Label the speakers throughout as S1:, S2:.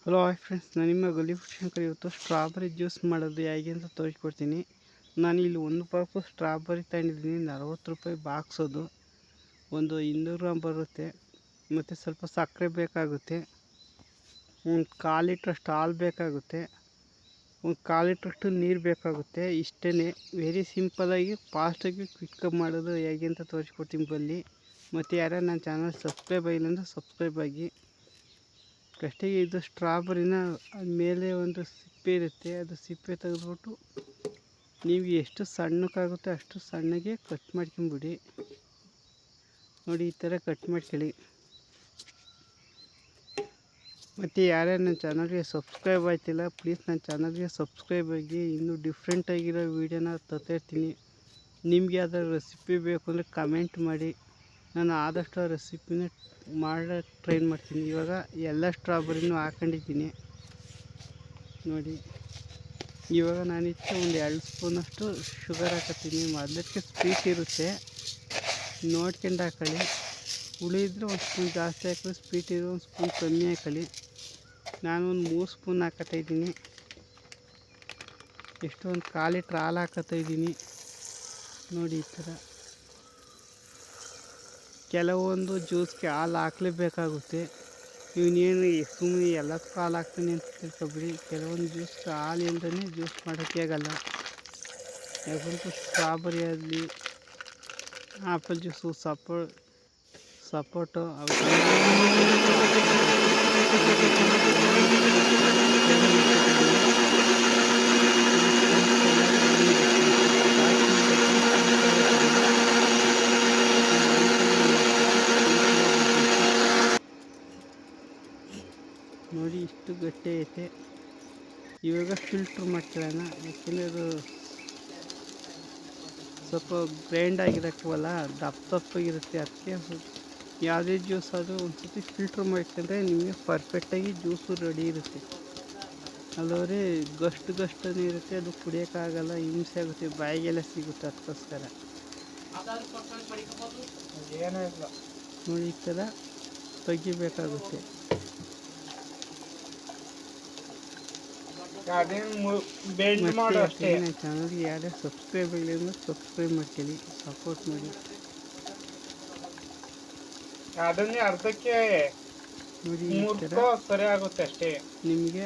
S1: Hello hi friends, ನಾನು ನಿಮ್ಮ ಗಲಿಫುಡ್ ಶಂಕರ್. ಇವತ್ತು ಸ್ಟ್ರಾಬೆರಿ ಜ್ಯೂಸ್ ಮಾಡೋದು ಹೇಗೆ ಅಂತ ತೋರಿಸ್ಕೊಡ್ತೀನಿ. ನಾನು ಇಲ್ಲಿ ಒಂದು ಪಾಪು ಸ್ಟ್ರಾಬೆರಿ ತಗೊಂಡಿದ್ದೀನಿ. 40 ರೂಪಾಯಿ ಬಾಕ್ಸ್. ಅದು ಒಂದು 200 ಗ್ರಾಮ್ ಬರುತ್ತೆ. ಮತ್ತು ಸ್ವಲ್ಪ ಸಕ್ಕರೆ ಬೇಕಾಗುತ್ತೆ. ಒಂದು 1/4 ಲೀಟ್ರಷ್ಟು ಹಾಲು ಬೇಕಾಗುತ್ತೆ. ಒಂದು 1/4 ಲೀಟ್ರಷ್ಟು ನೀರು ಬೇಕಾಗುತ್ತೆ. ಇಷ್ಟೇ, ವೆರಿ ಸಿಂಪಲಾಗಿ ಫಾಸ್ಟಾಗಿ ಕ್ವಿಕ್ಕಾಗಿ ಮಾಡೋದು ಹೇಗೆ ಅಂತ ತೋರಿಸ್ಕೊಡ್ತೀನಿ ಬನ್ನಿ. ಮತ್ತು ಯಾರು ನನ್ನ ಚಾನಲ್ ಸಬ್ಸ್ಕ್ರೈಬ್ ಆಗಿಲ್ಲ ಅಂದರೆ ಸಬ್ಸ್ಕ್ರೈಬ್ ಆಗಿ. ಫಸ್ಟಿಗೆ ಇದು ಸ್ಟ್ರಾಬೆರಿನ ಮೇಲೆ ಒಂದು ಸಿಪ್ಪೆ ಇರುತ್ತೆ, ಅದು ಸಿಪ್ಪೆ ತೆಗೆದ್ಬಿಟ್ಟು ನೀವು ಎಷ್ಟು ಸಣ್ಣಕ್ಕಾಗುತ್ತೆ ಅಷ್ಟು ಸಣ್ಣಗೆ ಕಟ್ ಮಾಡ್ಕೊಂಬಿಡಿ. ನೋಡಿ, ಈ ಥರ ಕಟ್ ಮಾಡ್ಕೊಳ್ಳಿ. ಮತ್ತು ಯಾರ್ಯಾರು ನನ್ನ ಚಾನಲ್ಗೆ ಸಬ್ಸ್ಕ್ರೈಬ್ ಆಯ್ತಿಲ್ಲ, ಪ್ಲೀಸ್ ನನ್ನ ಚಾನಲ್ಗೆ ಸಬ್ಸ್ಕ್ರೈಬ್ ಆಗಿ. ಇನ್ನೂ ಡಿಫ್ರೆಂಟಾಗಿರೋ ವೀಡಿಯೋನ ತರ್ತಾಯಿರ್ತೀನಿ. ನಿಮ್ಗೆ ಯಾವ್ದಾದ್ರು ರೆಸಿಪಿ ಬೇಕು ಅಂದರೆ ಕಮೆಂಟ್ ಮಾಡಿ. ನಾನು ಆದಷ್ಟು ಆ ರೆಸಿಪಿನ ಮಾಡೋಕ್ಕೆ ಟ್ರೈ ಮಾಡ್ತೀನಿ. ಇವಾಗ ಎಲ್ಲ ಸ್ಟ್ರಾಬೆರಿನೂ ಹಾಕೊಂಡಿದ್ದೀನಿ ನೋಡಿ. ಇವಾಗ ನಾನಿತ್ತು ಒಂದು 2 ಸ್ಪೂನಷ್ಟು ಶುಗರ್ ಹಾಕತ್ತೀನಿ. ಮೊದಲಕ್ಕೆ ಸ್ವೀಟ್ ಇರುತ್ತೆ, ನೋಡ್ಕೊಂಡು ಹಾಕೊಳ್ಳಿ. ಉಳಿದ್ರೆ ಒಂದು ಸ್ಪೂನ್ ಜಾಸ್ತಿ ಹಾಕಿ, ಸ್ವೀಟ್ ಇರೋ ಒಂದು ಸ್ಪೂನ್ ಕಮ್ಮಿ ಹಾಕೊಳ್ಳಿ. ನಾನು ಒಂದು 3 ಸ್ಪೂನ್ ಹಾಕತ್ತಾಯಿದ್ದೀನಿ. ಎಷ್ಟು ಒಂದು 1/4 ಲೀಟ್ರ್ ಹಾಲು ಹಾಕತ್ತಾಯಿದ್ದೀನಿ ನೋಡಿ. ಈ ಥರ ಕೆಲವೊಂದು ಜ್ಯೂಸ್ಗೆ ಹಾಲು ಹಾಕಲೇಬೇಕಾಗುತ್ತೆ. ಇವನೇನು ಸುಮ್ಮನೆ ಎಲ್ಲದಕ್ಕೂ ಹಾಲು ಹಾಕ್ತೀನಿ ಅಂತ ತಿಳ್ಕೊಬಿಡಿ. ಕೆಲವೊಂದು ಜ್ಯೂಸ್ಗೆ ಹಾಲು ಇಲ್ಲದೇ ಜ್ಯೂಸ್ ಮಾಡೋಕ್ಕೆ ಆಗಲ್ಲ. ಯಾಕಂದ್ರೆ ಸ್ಟ್ರಾಬೆರಿ ಆಗಲಿ, ಆ್ಯಪಲ್ ಜ್ಯೂಸು, ಸಪೋಟೊ ನೋಡಿ, ಇಷ್ಟು ಗಟ್ಟಿ ಐತೆ. ಇವಾಗ ಫಿಲ್ಟ್ರ್ ಮಾಡ್ಕೊಳ್ಳೋಣ. ಯಾಕೆಂದರೆ ಅದು ಸ್ವಲ್ಪ ಗ್ರೈಂಡ್ ಆಗಿರೋಕ್ಕವಲ್ಲ, ದಪ್ಪಗಿರುತ್ತೆ. ಅದಕ್ಕೆ ಯಾವುದೇ ಜ್ಯೂಸ್ ಆದರೂ ಒಂದು ಸತಿ ಫಿಲ್ಟ್ರ್ ಮಾಡ್ಕೊಂಡ್ರೆ ನಿಮಗೆ ಪರ್ಫೆಕ್ಟಾಗಿ ಜ್ಯೂಸು ರೆಡಿ ಇರುತ್ತೆ. ಅಲ್ಲವರೆ ಗಷ್ಟನೇ ಇರುತ್ತೆ, ಅದು ಕುಡಿಯೋಕ್ಕಾಗಲ್ಲ, ಹಿಂಸೆ ಆಗುತ್ತೆ, ಬಾಯಿಗೆಲ್ಲ ಸಿಗುತ್ತೆ. ಅದಕ್ಕೋಸ್ಕರ ನೋಡಿ, ಈ ಥರ ತೆಗಿಬೇಕಾಗುತ್ತೆ. ಚಾನಲ್ಗೆ ಯಾರೇ ಸಬ್ಸ್ಕ್ರೈಬ್ ಆಗಿಲ್ಲ ಅಂದರೆ ಸಬ್ಸ್ಕ್ರೈಬ್ ಮಾಡ್ಕೊಳ್ಳಿ, ಸಪೋರ್ಟ್ ಮಾಡಿ.
S2: ಅರ್ಧಕ್ಕೆ
S1: ನೋಡಿ,
S2: ಸರಿ ಆಗುತ್ತೆ ಅಷ್ಟೇ.
S1: ನಿಮಗೆ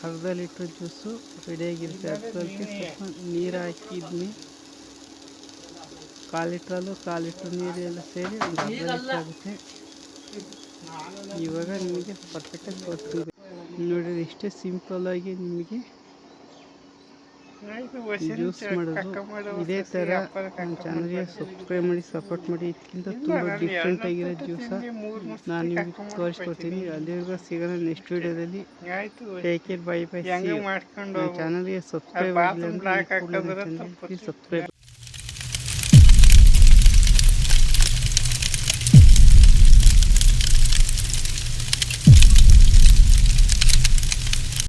S1: ಅರ್ಧ ಲೀಟ್ರ್ ಜ್ಯೂಸು ರೆಡಿಯಾಗಿರುತ್ತೆ. ಅದಕ್ಕೆ ಸ್ವಲ್ಪ ನೀರು ಹಾಕಿದ್ನಿ. 1/4 ಲೀಟ್ರಲ್ಲೂ 1/4 ಲೀಟ್ರ್ ನೀರೆಲ್ಲ ಸೇರಿ ಒಂದು ಅರ್ಧ ಲೀಟ್ರ್ ಆಗುತ್ತೆ. ಇವಾಗ ನಿಮಗೆ ಪರ್ಫೆಕ್ಟಾಗಿ ತೋರಿಸ್ತೀವಿ ನೋಡಿ. ಇಷ್ಟೇ ಸಿಂಪಲ್ಲಾಗಿ ನಿಮಗೆ ಜ್ಯೂಸ್ ಮಾಡೋದು. ಇದೇ ಥರ ನನ್ನ ಚಾನಲ್ಗೆ ಸಬ್ಸ್ಕ್ರೈಬ್ ಮಾಡಿ, ಸಪೋರ್ಟ್ ಮಾಡಿ. ಇದಕ್ಕಿಂತ ತುಂಬ ಡಿಫ್ರೆಂಟಾಗಿರೋ ಜ್ಯೂಸ ನಾನು ನಿಮಗೆ ತೋರಿಸ್ಕೊಡ್ತೀನಿ. ಅಲ್ಲಿವರೆಗೂ ಸಿಗೋಣ ನೆಕ್ಸ್ಟ್ ವೀಡಿಯೋದಲ್ಲಿ. Take care, bye bye. ನನ್ನ ಚಾನಲ್ಗೆ ಸಬ್ಸ್ಕ್ರೈಬ್ ಆಗಿಲ್ಲ ಅಂದರೆ ಸಬ್ಸ್ಕ್ರೈಬ್